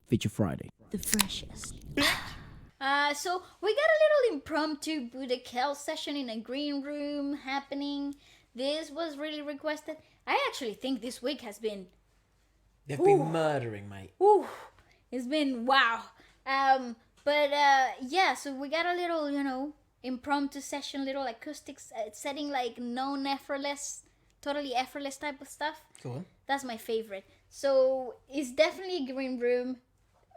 Feature Friday. The freshest. So we got a little impromptu BUDAKHEL session in a green room happening. This was really requested. I actually think this week has been... They've been murdering, mate. Ooh, it's been wow. Yeah, so we got a little, impromptu session, little acoustics setting, like totally effortless type of stuff. Go on. That's my favorite. So it's definitely a green room,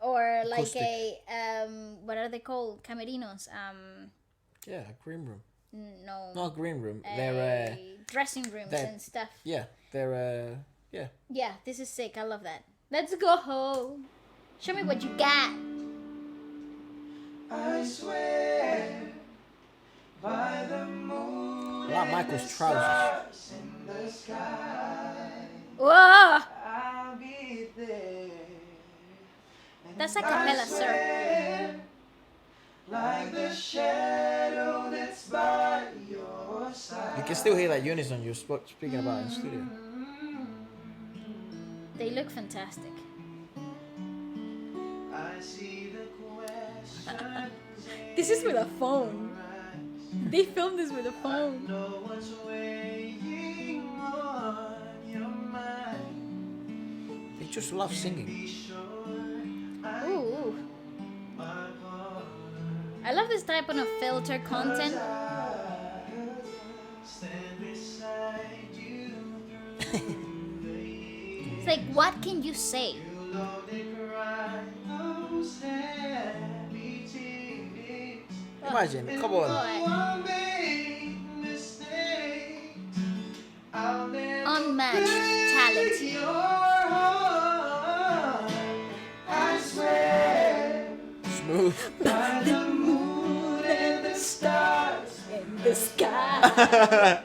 or like Acoustic. what are they called? Camerinos. Yeah, a green room. No. Not a green room. They're dressing rooms they're- and stuff. yeah, they're yeah. Yeah, this is sick. I love that. Let's go home. Show me what you got. I swear by the moon I like Michael's trousers. in the sky, Whoa! I'll be there. And That's a cappella, sir. swear, like the shadow that's by your side. You can still hear that unison you're speaking about in the studio. They look fantastic. I see the questions This is with a phone. They filmed this with a phone. know what's weighing on your mind. They just love singing. Be sure Ooh. I love this type of filter content. stand beside you It's like, what can you say? through lonely cry those happy tears. Imagine, come on. One made mistakes. I'll never Unmatched talent. break your heart. I swear Smooth. by the moon and the stars. In the sky.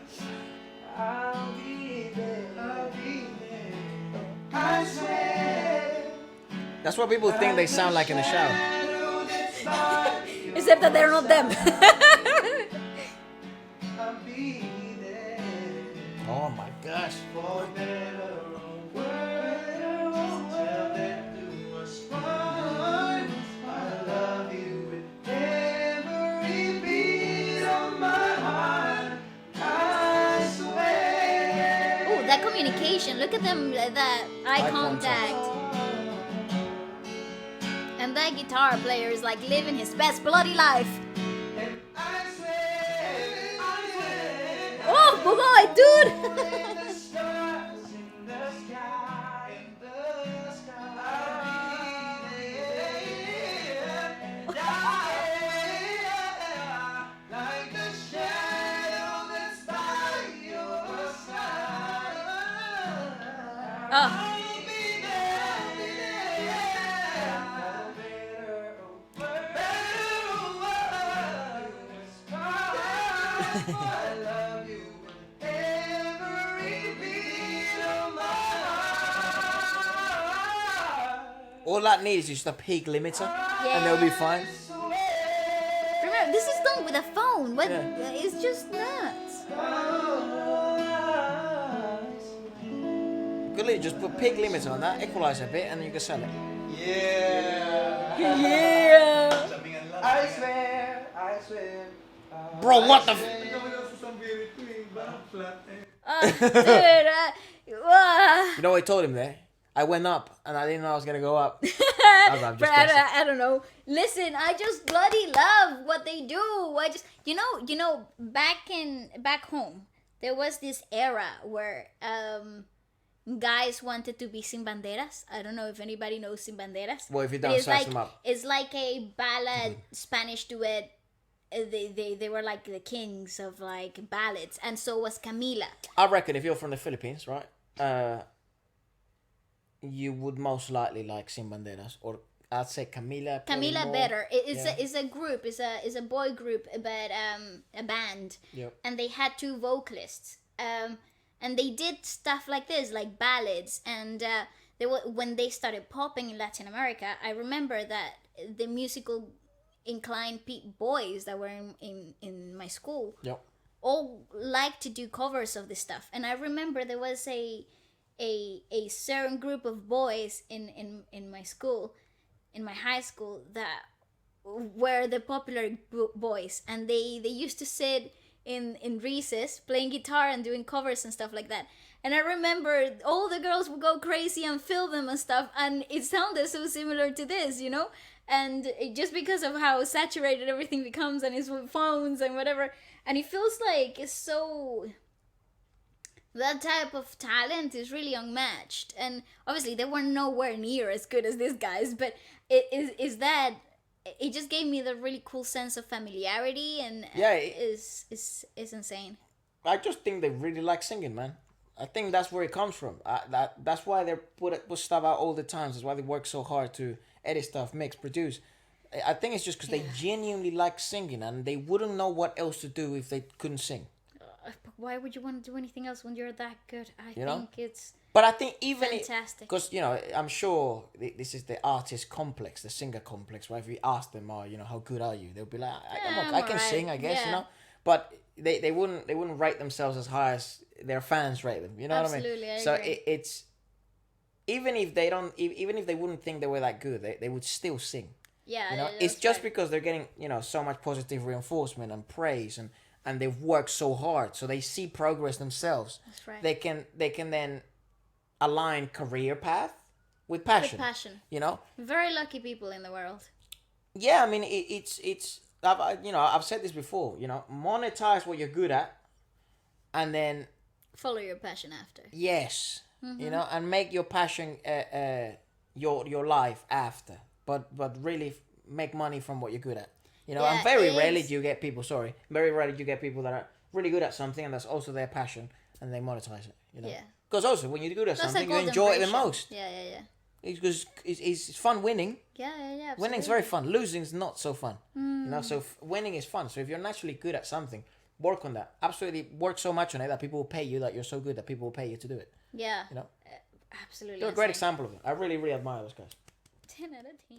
I'll be there. I'll be there. I swear. That's what people think they sound like in the shower. Shadow that's by your Except that they're not them. I'll be there. Oh my gosh. For better or worse, tell them to respond. I love you with every beat of my heart. I swear. Oh, that communication. Look at them, that eye contact. And that guitar player is like living his best bloody life. And I swear, Oh, Bugoy, dude! in the stars in the sky, I'll be there. And I, like the shadow that's by your side. Oh. I'll be there, I'll be there. Better or worse, I love you with every beat of my heart. All that needs is just a peak limiter, and they'll be fine. Remember, this is done with a phone. What? Yeah. It's just nuts. Good, literally just put peak limiter on that, equalize a bit, and then you can sell it. Yeah. Yeah. I swear, I swear. Bro, what the f- Dude, You know what I told him there? I went up, and I didn't know I was gonna go up. I'm just but guessing. I don't know. Listen, I just bloody love what they do. I just, back home, there was this era where guys wanted to be sin banderas. I don't know if anybody knows sin banderas. Well, if you But don't it's search like them up. it's like a ballad Spanish duet. They were like the kings of like ballads, and so was Camila. I reckon if you're from the Philippines, right, you would most likely like Sin Banderas, or I'd say Camila. probably Camila more. better. It's Yeah. a group. It's a boy group, but a band. Yep. And they had two vocalists. And they did stuff like this, like ballads. And when they started popping in Latin America, I remember that the musical inclined boys that were in my school Yep. all liked to do covers of this stuff. And I remember there was a certain group of boys in my school in my high school that were the popular boys, and they used to sit in recess playing guitar and doing covers and stuff like that. And I remember all the girls would go crazy and film them and stuff, and it sounded so similar to this, you know. And just because of how saturated everything becomes, and it's with phones and whatever, and it feels like it's so, that type of talent is really unmatched. And obviously they were nowhere near as good as these guys, but it just gave me the really cool sense of familiarity, and is insane. I just think they really like singing, man. I think that's where it comes from. That's why they put stuff out all the time. That's why they work so hard to edit stuff, mix, produce. I think it's just because they genuinely like singing, and they wouldn't know what else to do if they couldn't sing. But why would you want to do anything else when you're that good? I think it's. But I think even fantastic. Because I'm sure this is the artist complex, the singer complex, right? If you ask them, how good are you? They'll be like, I can sing, I guess, But they wouldn't rate themselves as high as their fans rate them. You know what I mean? Absolutely, I so agree. It's even if they wouldn't think they were that good, they would still sing. Yeah, it's just because they're getting so much positive reinforcement and praise, and they've worked so hard, so they see progress themselves. That's right. They can then align career path with passion. With passion. Very lucky people in the world. Yeah, I mean it's I've said this before. Monetize what you're good at, and then follow your passion after. Yes, and make your passion your life after. But really make money from what you're good at. And very rarely do you get people. Very rarely do you get people that are really good at something, and that's also their passion, and they monetize it. Yeah. Because also, when you're good at That's something, you enjoy it the most. Yeah. Because it's fun winning. Yeah. Absolutely. Winning's very fun. Losing's not so fun. So winning is fun. So if you're naturally good at something, work on that. Absolutely work so much on it that people will pay you, that you're so good that people will pay you to do it. Yeah. Absolutely. They're a great example of it. I really, really admire those guys. 10 out of 10.